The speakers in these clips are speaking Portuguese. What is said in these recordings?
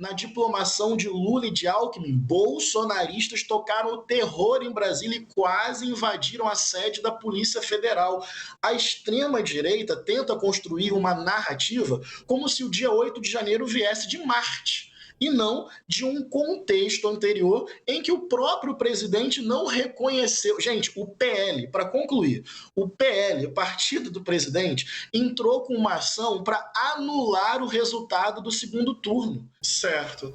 na diplomação de Lula e de Alckmin, bolsonaristas tocaram o terror em Brasília e quase invadiram a sede da Polícia Federal. A extrema-direita tenta construir uma narrativa como se o dia 8 de janeiro viesse de Marte, e não de um contexto anterior em que o próprio presidente não reconheceu. Gente, o PL, para concluir, o PL, o partido do presidente, entrou com uma ação para anular o resultado do segundo turno. Certo.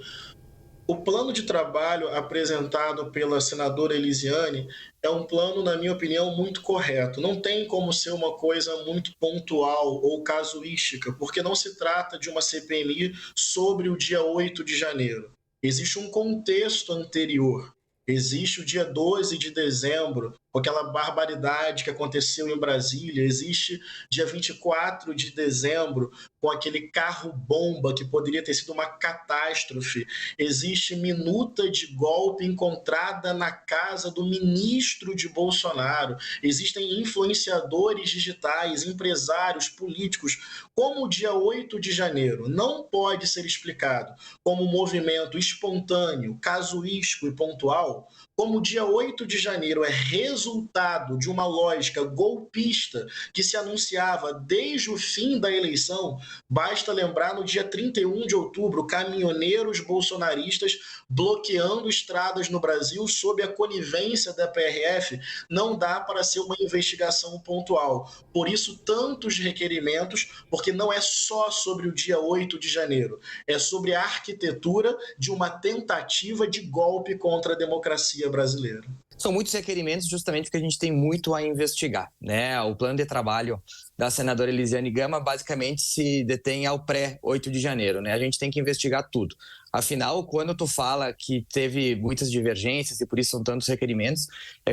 O plano de trabalho apresentado pela senadora Elisiane é um plano, na minha opinião, muito correto. Não tem como ser uma coisa muito pontual ou casuística, porque não se trata de uma CPMI sobre o dia 8 de janeiro. Existe um contexto anterior. Existe o dia 12 de dezembro, com aquela barbaridade que aconteceu em Brasília. Existe dia 24 de dezembro, com aquele carro-bomba que poderia ter sido uma catástrofe. Existe minuta de golpe encontrada na casa do ministro de Bolsonaro. Existem influenciadores digitais, empresários, políticos. Como o dia 8 de janeiro não pode ser explicado como um movimento espontâneo, casuístico e pontual, como o dia 8 de janeiro é resultado de uma lógica golpista que se anunciava desde o fim da eleição, basta lembrar no dia 31 de outubro, caminhoneiros bolsonaristas bloqueando estradas no Brasil sob a conivência da PRF, não dá para ser uma investigação pontual. Por isso, tantos requerimentos, porque não é só sobre o dia 8 de janeiro, é sobre a arquitetura de uma tentativa de golpe contra a democracia brasileira. São muitos requerimentos justamente porque a gente tem muito a investigar, né? O plano de trabalho da senadora Elisiane Gama basicamente se detém ao pré-8 de janeiro, né? A gente tem que investigar tudo. Afinal, quando tu fala que teve muitas divergências e por isso são tantos requerimentos,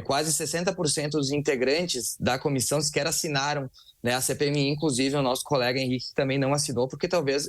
quase 60% dos integrantes da comissão sequer assinaram, né, a CPMI, inclusive o nosso colega Henrique também não assinou, porque talvez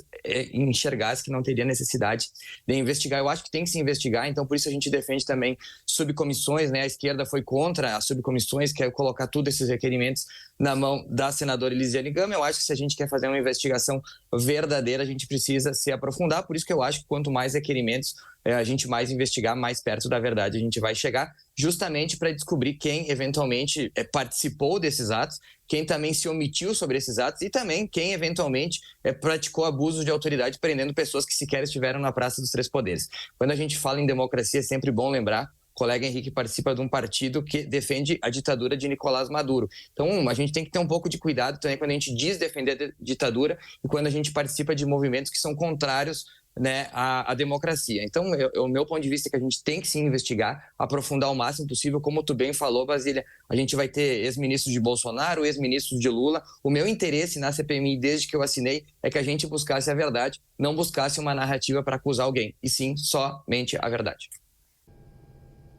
enxergasse que não teria necessidade de investigar. Eu acho que tem que se investigar, então por isso a gente defende também subcomissões, né? A esquerda foi contra as subcomissões, quer colocar tudo esses requerimentos na mão da senadora Elisiane Gama. Eu acho que se a gente quer fazer uma investigação verdadeira, a gente precisa se aprofundar, por isso que eu acho que quanto mais requerimentos a gente mais investigar, mais perto da verdade a gente vai chegar, justamente para descobrir quem eventualmente participou desses atos, quem também se omitiu sobre esses atos e também quem eventualmente praticou abuso de autoridade prendendo pessoas que sequer estiveram na Praça dos Três Poderes. Quando a gente fala em democracia, é sempre bom lembrar, o colega Henrique participa de um partido que defende a ditadura de Nicolás Maduro. Então, a gente tem que ter um pouco de cuidado também quando a gente diz defender a ditadura e quando a gente participa de movimentos que são contrários, né, à democracia. Então, o meu ponto de vista é que a gente tem que se investigar, aprofundar o máximo possível, como tu bem falou, Basília, a gente vai ter ex-ministros de Bolsonaro, ex-ministros de Lula. O meu interesse na CPMI, desde que eu assinei, é que a gente buscasse a verdade, não buscasse uma narrativa para acusar alguém, e sim, somente a verdade.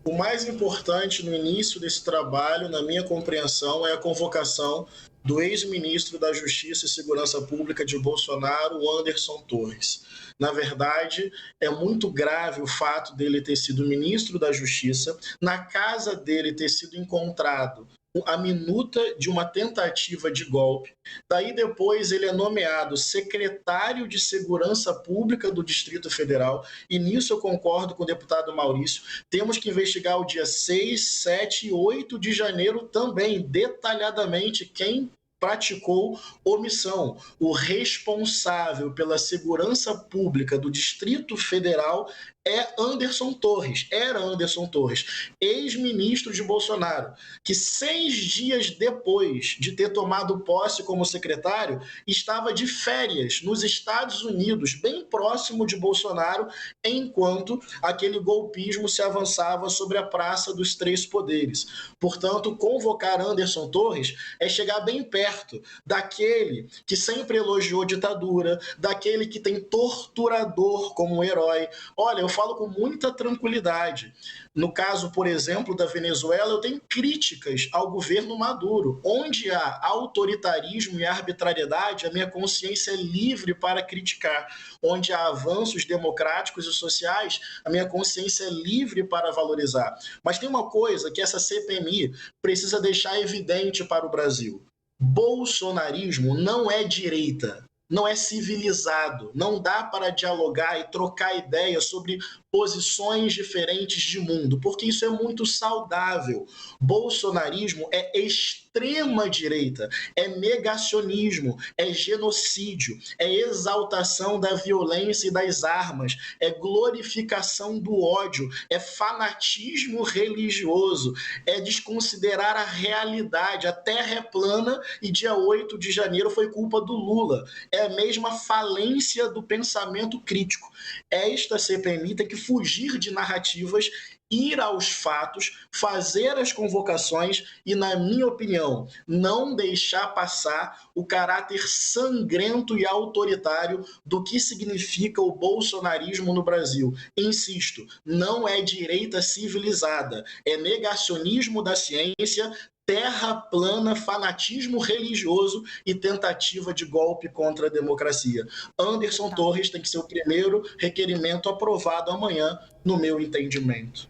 O mais importante no início desse trabalho, na minha compreensão, é a convocação do ex-ministro da Justiça e Segurança Pública de Bolsonaro, Anderson Torres. Na verdade, é muito grave o fato dele ter sido ministro da Justiça, na casa dele ter sido encontrado a minuta de uma tentativa de golpe. Daí depois ele é nomeado secretário de Segurança Pública do Distrito Federal, e nisso eu concordo com o deputado Maurício. Temos que investigar o dia 6, 7 e 8 de janeiro também, detalhadamente, quem praticou omissão. O responsável pela segurança pública do Distrito Federal é Anderson Torres, era Anderson Torres, ex-ministro de Bolsonaro, que 6 dias depois de ter tomado posse como secretário, estava de férias nos Estados Unidos, bem próximo de Bolsonaro, enquanto aquele golpismo se avançava sobre a Praça dos Três Poderes. Portanto, convocar Anderson Torres é chegar bem perto daquele que sempre elogiou ditadura, daquele que tem torturador como um herói. Olha, eu falo com muita tranquilidade. No caso, por exemplo, da Venezuela, eu tenho críticas ao governo Maduro. Onde há autoritarismo e arbitrariedade, a minha consciência é livre para criticar. Onde há avanços democráticos e sociais, a minha consciência é livre para valorizar. Mas tem uma coisa que essa CPMI precisa deixar evidente para o Brasil. Bolsonarismo não é direita. não é civilizado. Não dá para dialogar e trocar ideias sobre posições diferentes de mundo, porque isso é muito saudável. Bolsonarismo é extrema direita, é negacionismo, é genocídio, é exaltação da violência e das armas, é glorificação do ódio, é fanatismo religioso, é desconsiderar a realidade. A terra é plana e dia 8 de janeiro foi culpa do Lula. É a mesma falência do pensamento crítico. Esta CPMI tem que fugir de narrativas, ir aos fatos, fazer as convocações e, na minha opinião, não deixar passar o caráter sangrento e autoritário do que significa o bolsonarismo no Brasil. Insisto, não é direita civilizada, é negacionismo da ciência, terra plana, fanatismo religioso e tentativa de golpe contra a democracia. Anderson Torres tem que ser o primeiro requerimento aprovado amanhã, no meu entendimento.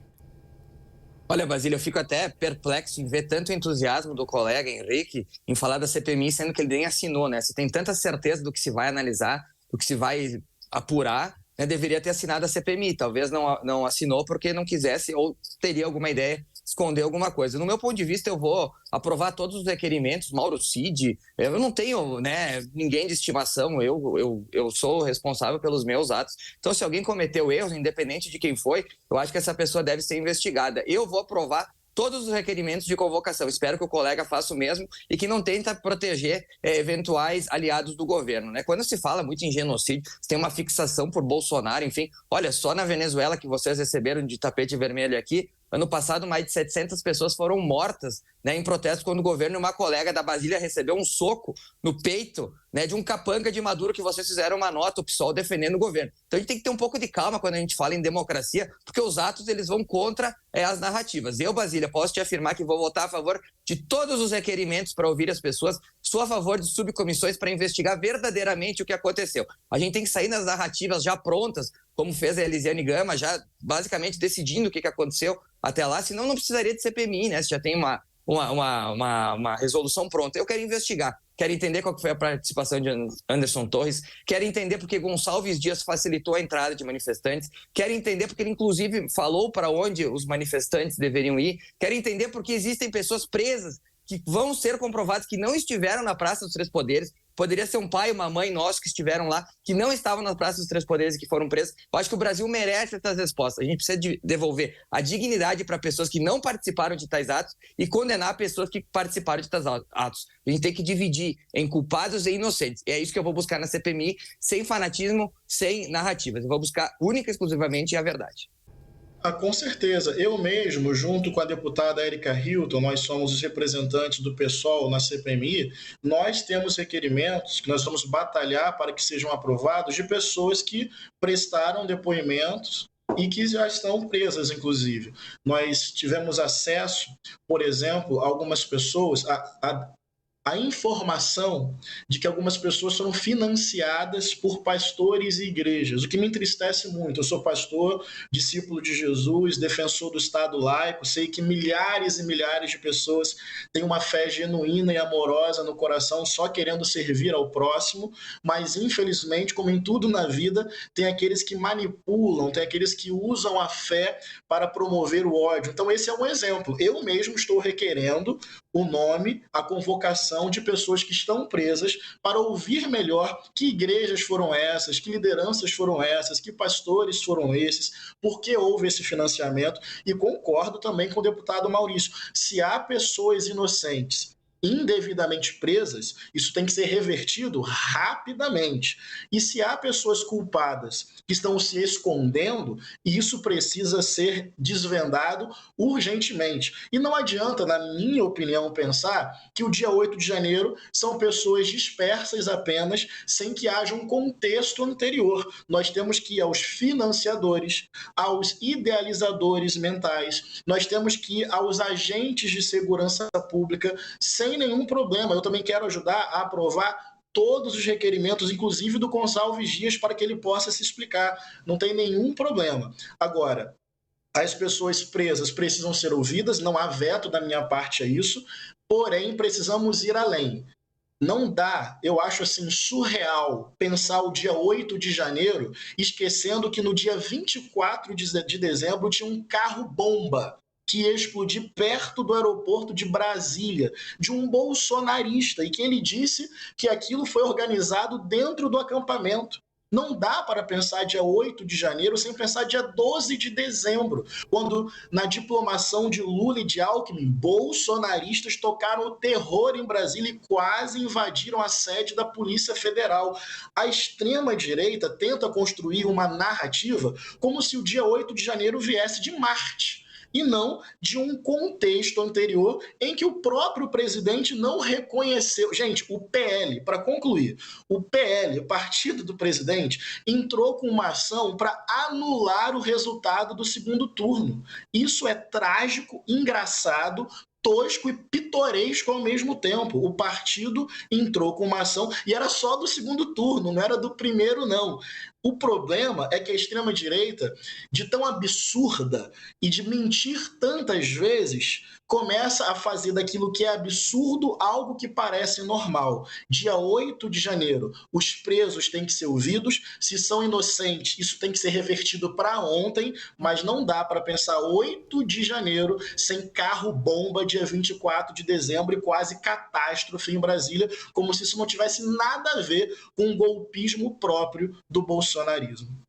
Olha, Basílio, eu fico até perplexo em ver tanto entusiasmo do colega Henrique em falar da CPMI, sendo que ele nem assinou, né? Se tem tanta certeza do que se vai analisar, do que se vai apurar, né, deveria ter assinado a CPMI. Talvez não assinou porque não quisesse ou teria alguma ideia esconder alguma coisa. No meu ponto de vista, eu vou aprovar todos os requerimentos, Mauro Cid, eu não tenho, né, ninguém de estimação, eu sou responsável pelos meus atos. Então, se alguém cometeu erros, independente de quem foi, eu acho que essa pessoa deve ser investigada. Eu vou aprovar todos os requerimentos de convocação. Espero que o colega faça o mesmo e que não tenta proteger eventuais aliados do governo, né? Quando se fala muito em genocídio, se tem uma fixação por Bolsonaro, enfim, olha, só na Venezuela que vocês receberam de tapete vermelho aqui, ano passado mais de 700 pessoas foram mortas, né, em protesto quando o governo e uma colega da Basília recebeu um soco no peito, né, de um capanga de Maduro que vocês fizeram uma nota, o PSOL, defendendo o governo. Então a gente tem que ter um pouco de calma quando a gente fala em democracia, porque os atos eles vão contra as narrativas. Eu, Basília, posso te afirmar que vou votar a favor de todos os requerimentos para ouvir as pessoas, sou a favor de subcomissões para investigar verdadeiramente o que aconteceu. A gente tem que sair das narrativas já prontas, como fez a Elisiane Gama, já basicamente decidindo o que aconteceu até lá, senão não precisaria de CPMI, né? Você já tem uma resolução pronta. Eu quero investigar, quero entender qual que foi a participação de Anderson Torres, quero entender porque Gonçalves Dias facilitou a entrada de manifestantes, quero entender porque ele, inclusive, falou para onde os manifestantes deveriam ir, quero entender porque existem pessoas presas que vão ser comprovadas que não estiveram na Praça dos Três Poderes. Poderia ser um pai, uma mãe nossos que estiveram lá, que não estavam na Praça dos Três Poderes e que foram presos. Eu acho que o Brasil merece essas respostas. A gente precisa devolver a dignidade para pessoas que não participaram de tais atos e condenar pessoas que participaram de tais atos. A gente tem que dividir em culpados e inocentes. E é isso que eu vou buscar na CPMI, sem fanatismo, sem narrativas. Eu vou buscar única e exclusivamente a verdade. Com certeza. Eu mesmo, junto com a deputada Erika Hilton, nós somos os representantes do PSOL na CPMI, nós temos requerimentos que nós vamos batalhar para que sejam aprovados de pessoas que prestaram depoimentos e que já estão presas, inclusive. Nós tivemos acesso, por exemplo, a algumas pessoas, a informação de que algumas pessoas foram financiadas por pastores e igrejas, o que me entristece muito. Eu sou pastor, discípulo de Jesus, defensor do Estado laico, sei que milhares e milhares de pessoas têm uma fé genuína e amorosa no coração, só querendo servir ao próximo, mas infelizmente, como em tudo na vida, tem aqueles que manipulam, tem aqueles que usam a fé para promover o ódio. Então esse é um exemplo. Eu mesmo estou requerendo o nome, a convocação de pessoas que estão presas para ouvir melhor que igrejas foram essas, que lideranças foram essas, que pastores foram esses, por que houve esse financiamento. E concordo também com o deputado Maurício. Se há pessoas inocentes indevidamente presas, isso tem que ser revertido rapidamente. E se há pessoas culpadas que estão se escondendo, isso precisa ser desvendado urgentemente. E não adianta, na minha opinião, pensar que o dia 8 de janeiro são pessoas dispersas apenas, sem que haja um contexto anterior. Nós temos que ir aos financiadores, aos idealizadores mentais, nós temos que ir aos agentes de segurança pública, sem nenhum problema. Eu também quero ajudar a aprovar todos os requerimentos, inclusive do Gonçalves Dias, para que ele possa se explicar. Não tem nenhum problema. Agora, as pessoas presas precisam ser ouvidas, não há veto da minha parte a isso, porém precisamos ir além. Não dá, eu acho assim surreal pensar o dia 8 de janeiro, esquecendo que no dia 24 de dezembro tinha um carro-bomba que ia explodir perto do aeroporto de Brasília, de um bolsonarista, e que ele disse que aquilo foi organizado dentro do acampamento. Não dá para pensar dia 8 de janeiro sem pensar dia 12 de dezembro, quando, na diplomação de Lula e de Alckmin, bolsonaristas tocaram o terror em Brasília e quase invadiram a sede da Polícia Federal. A extrema-direita tenta construir uma narrativa como se o dia 8 de janeiro viesse de Marte e não de um contexto anterior em que o próprio presidente não reconheceu. Gente, o PL, para concluir, o PL, o partido do presidente, entrou com uma ação para anular o resultado do segundo turno. Isso é trágico, engraçado, tosco e pitoresco ao mesmo tempo. O partido entrou com uma ação e era só do segundo turno, não era do primeiro, não. O problema é que a extrema-direita, de tão absurda e de mentir tantas vezes, começa a fazer daquilo que é absurdo algo que parece normal. Dia 8 de janeiro, os presos têm que ser ouvidos, se são inocentes, isso tem que ser revertido para ontem, mas não dá para pensar 8 de janeiro sem carro-bomba dia 24 de dezembro e quase catástrofe em Brasília, como se isso não tivesse nada a ver com o golpismo próprio do bolsonarismo.